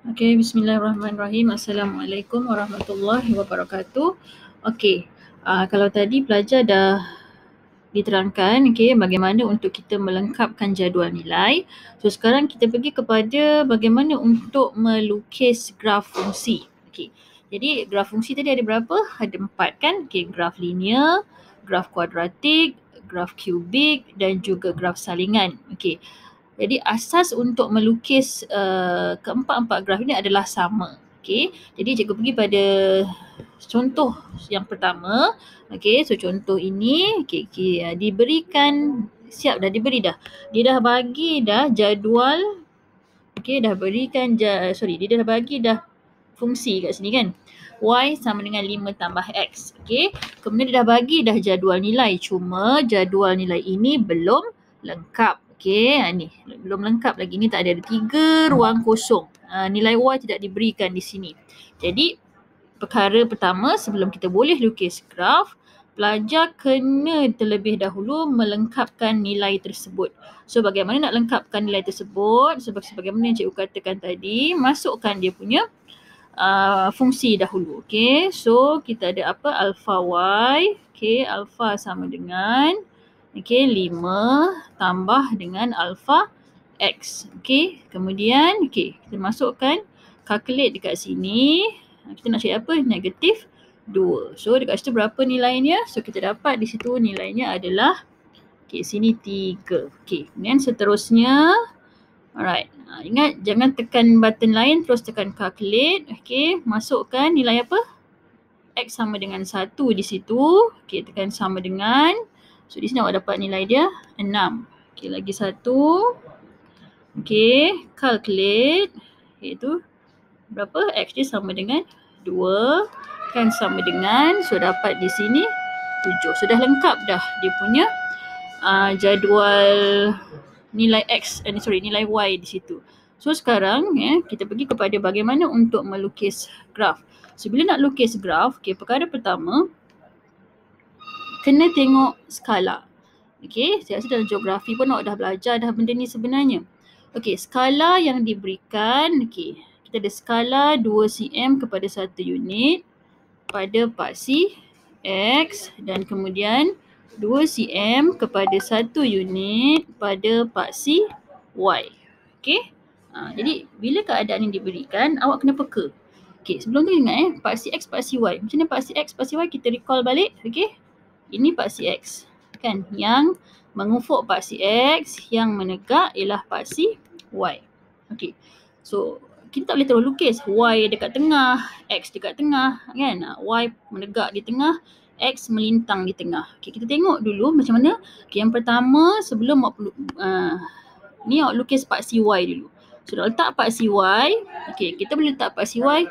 Okey, bismillahirrahmanirrahim. Assalamualaikum warahmatullahi wabarakatuh. Okey, kalau tadi pelajar dah diterangkan bagaimana untuk kita melengkapkan jadual nilai. So sekarang kita pergi kepada bagaimana untuk melukis graf fungsi. Okey. Jadi graf fungsi tadi ada berapa? Ada 4 kan? Okey, graf linear, graf kuadratik, graf kubik dan juga graf salingan. Okey. Jadi asas untuk melukis keempat-empat graf ini adalah sama. Okey. Jadi cikgu pergi pada contoh yang pertama. Okey, so contoh ini diberikan siap dah diberi dah. Dia dah bagi dah jadual. Okey, dah berikan dia dah bagi dah fungsi kat sini kan. Y sama dengan 5 tambah X. Okey. Kemudian dia dah bagi dah jadual nilai. Cuma jadual nilai ini belum lengkap. Okey, ni belum lengkap lagi. Ni tak ada 3 ruang kosong. Nilai Y tidak diberikan di sini. Jadi perkara pertama sebelum kita boleh lukis graf, pelajar kena terlebih dahulu melengkapkan nilai tersebut. So bagaimana nak lengkapkan nilai tersebut? Sebagaimana yang cikgu katakan tadi, masukkan dia punya fungsi dahulu. Okay, so kita ada apa? Alpha Y. Okay, alpha sama dengan 5 tambah dengan alpha X. Okay, kemudian kita masukkan calculate dekat sini. Kita nak cari apa? Negatif 2. So dekat situ berapa nilainya? So kita dapat di situ nilainya adalah sini 3. Kemudian seterusnya, alright. Ingat jangan tekan button lain, terus tekan calculate. Masukkan nilai apa? X sama dengan 1 di situ. Tekan sama dengan. So di sini awak dapat nilai dia 6. Lagi satu. Calculate. Itu berapa? X dia sama dengan 2. Kan sama dengan, so dapat di sini 7. Sudah lengkap dah dia punya jadual nilai X, nilai Y di situ. So sekarang kita pergi kepada bagaimana untuk melukis graf. So bila nak lukis graf, perkara pertama kena tengok skala. Saya rasa dalam geografi pun awak dah belajar dah benda ni sebenarnya. Skala yang diberikan, kita ada skala 2 cm kepada 1 unit pada paksi X dan kemudian 2 cm kepada 1 unit pada paksi Y. Jadi bila keadaan ini diberikan, awak kena peka. Sebelum tu ingat paksi X, paksi Y. Macam mana paksi X, paksi Y? Kita recall balik. Ini paksi X. Kan? Yang mengufuk paksi X, yang menegak ialah paksi Y. So kita tak boleh terus lukis Y dekat tengah, X dekat tengah kan. Y menegak di tengah, X melintang di tengah. Kita tengok dulu macam mana. Yang pertama sebelum ni awak lukis paksi Y dulu. So nak letak paksi Y, kita boleh letak paksi Y.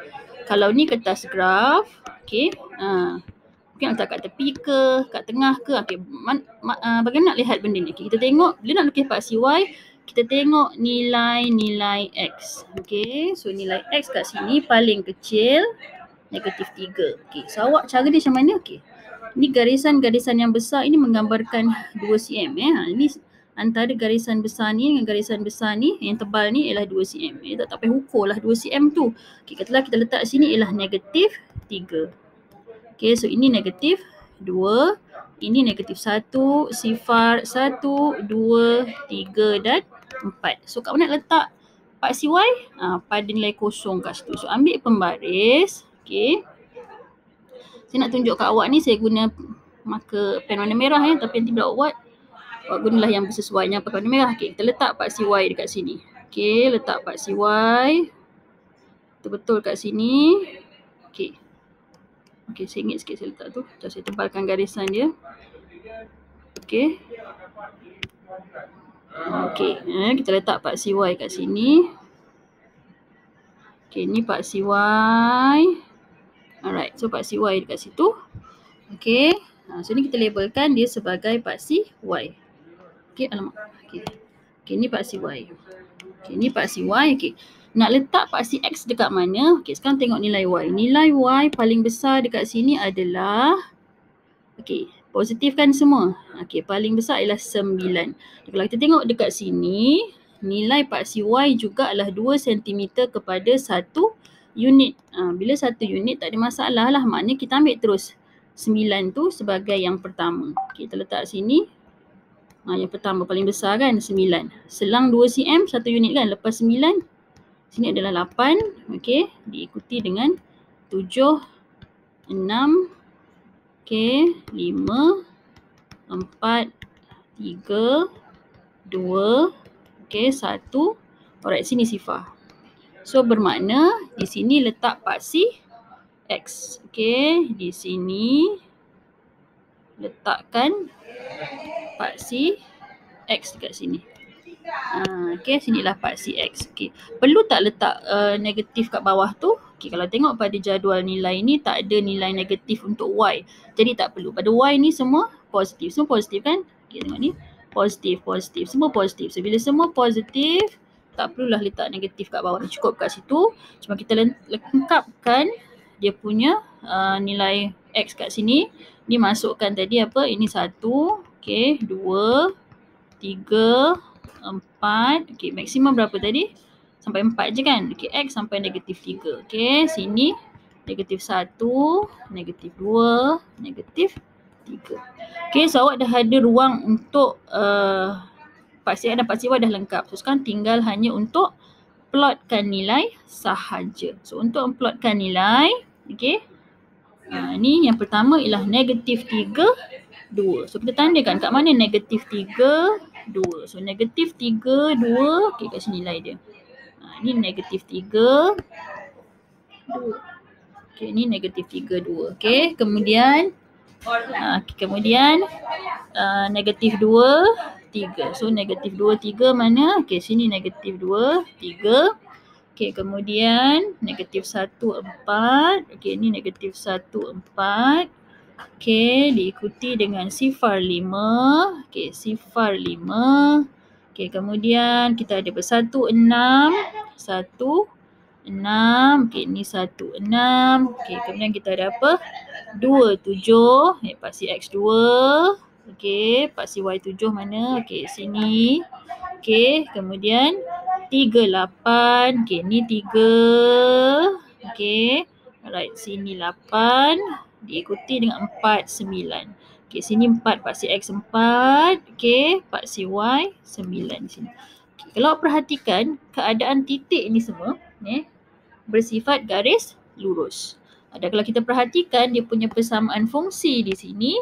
Kalau ni kertas graf, mungkin letak kat tepi ke, kat tengah ke. Bagaimana nak lihat benda ni? Kita tengok, bila nak lukis paksi Y, kita tengok nilai-nilai X. So nilai X kat sini paling kecil, negatif 3. So awak cara dia macam mana? Ni garisan-garisan yang besar ini menggambarkan 2 cm. Ini antara garisan besar ni dengan garisan besar ni, yang tebal ni ialah 2 cm. Tak payah ukur lah 2 cm tu. Katalah kita letak sini ialah negatif 3. So ini negatif 2, ini negatif 1, sifar 1, 2, 3 dan 4. So kat mana nak letak paksi Y? Pada nilai kosong kat situ. So ambil pembaris. Saya nak tunjuk kat awak ni, saya guna marker pen warna merah tapi nanti bila awak gunalah yang bersesuaian yang pakai warna merah. Kita letak paksi Y dekat sini. Letak paksi Y betul-betul kat sini. Sengit sikit saya letak tu. Saya tebalkan garisan dia. Kita letak paksi Y kat sini. Ni paksi Y. Alright, so paksi Y dekat situ. So ni kita labelkan dia sebagai paksi Y. Ni paksi Y. Ni paksi Y. Nak letak paksi X dekat mana? Sekarang tengok nilai Y. Nilai Y paling besar dekat sini adalah positif kan semua? Paling besar ialah 9. Kalau kita tengok dekat sini, nilai paksi Y juga adalah 2 cm kepada 1 unit. Bila 1 unit tak ada masalah lah. Maknanya kita ambil terus 9 tu sebagai yang pertama. Kita letak sini. Yang pertama paling besar kan 9. Selang 2 cm 1 unit kan. Lepas 9 sini adalah 8. Okey, diikuti dengan 7, 6, okey, 5, 4, 3, 2, okey, 1. Alright, sini sifar. So bermakna di sini letak paksi X. Okey, di sini letakkan paksi X dekat sini. Okey, sinilah paksi X. Okey, perlu tak letak negatif kat bawah tu? Okey, kalau tengok pada jadual nilai ni tak ada nilai negatif untuk Y. Jadi tak perlu. Pada Y ni semua positif. Semua positif kan? Okey, tengok ni. Positif, positif. Semua positif. So, bila semua positif, tak perlulah letak negatif kat bawah ni. Cukup kat situ. Cuma kita lengkapkan dia punya nilai X kat sini. Ni masukkan tadi apa? Ini 1. Okey, 2, 3, 4. Okey, maksimum berapa tadi? Sampai 4 je kan? Okey, X sampai negatif 3. Okey, sini negatif 1, negatif 2, negatif 3. Okey, so awak dah ada ruang untuk paksi X dan paksi Y dah lengkap. So sekarang tinggal hanya untuk plotkan nilai sahaja. So untuk plotkan nilai, okey, ni yang pertama ialah negatif 3, 2. So kita tandakan kat mana negatif 3, 2. So negatif 3, 2. Okey, kat sini nilai dia. Ni negatif 3, 2. Okey, ni negatif 3, 2. Okey, kemudian negatif 2, 3. So negatif 2, 3 mana? Okey, sini negatif 2, 3. Okey, kemudian negatif 1, 4. Okey, ni negatif 1, 4. Okey, diikuti dengan sifar 5. Okey, sifar 5. Okey, kemudian kita ada 1, 6. 1, 6. Okey, ni 1, 6. Okey, kemudian kita ada apa? 2, 7. Paksi X 2. Okey, paksi Y 7 mana? Okey, sini. Okey, kemudian 3, 8. Okey, ni 3. Okey, alright, sini 8. Diikuti dengan 4, 9. Okey, sini 4, paksi X 4. Okey, paksi Y 9 di sini. Okay, kalau perhatikan keadaan titik ni semua bersifat garis lurus. Dan kalau kita perhatikan dia punya persamaan fungsi di sini.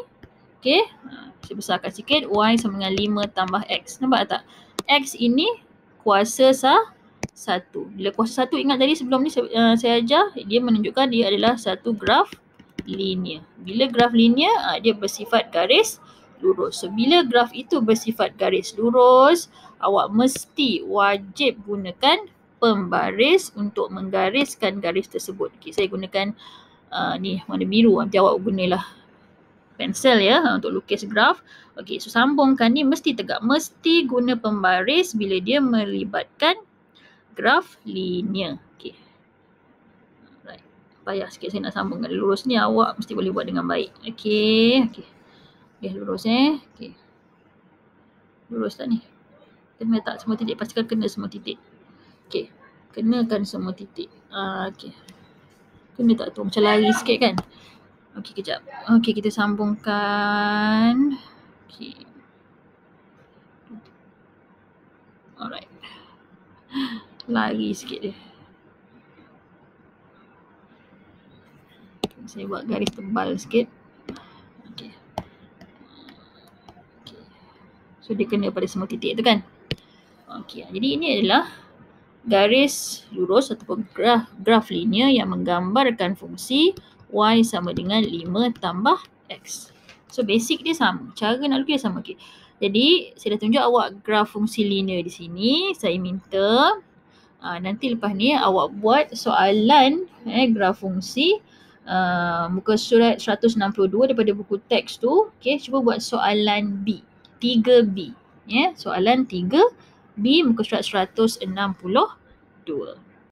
Okey, saya besarkan sikit. Y sama dengan 5 tambah X. Nampak tak? X ini kuasa 1. Bila kuasa 1, ingat tadi sebelum ni saya ajar, dia menunjukkan dia adalah satu graf linear. Bila graf linear, dia bersifat garis lurus. So, bila graf itu bersifat garis lurus, awak mesti wajib gunakan pembaris untuk menggariskan garis tersebut. Okay, saya gunakan ni warna biru. Nanti awak gunalah pensel ya untuk lukis graf. Okey, so sambungkan ni mesti tegak. Mesti guna pembaris bila dia melibatkan graf linear. Okey. Right. Payah sikit saya nak sambungkan lurus ni, awak mesti boleh buat dengan baik. Okey, okey. Okey, lurus Okey. Lurus tak ni? Kena tak semua titik? Pastikan kena semua titik. Okey. Kenakan semua titik. Okey. Kena tak tu? Macam lari sikit kan? Okey, kejap. Okey, kita sambungkan. Okey. Alright. Lari sikit dia. Saya buat garis tebal sikit. Okey. Okey. So dia kena pada semua titik tu kan? Okey. Jadi ini adalah garis lurus ataupun graf linear yang menggambarkan fungsi Y sama dengan 5 tambah X. So basic dia sama. Cara nak lukis sama. Okay. Jadi saya dah tunjuk awak graf fungsi linear di sini. Saya minta nanti lepas ni awak buat soalan graf fungsi muka surat 162 daripada buku teks tu. Okay, cuba buat soalan B. 3B. Soalan 3B muka surat 162.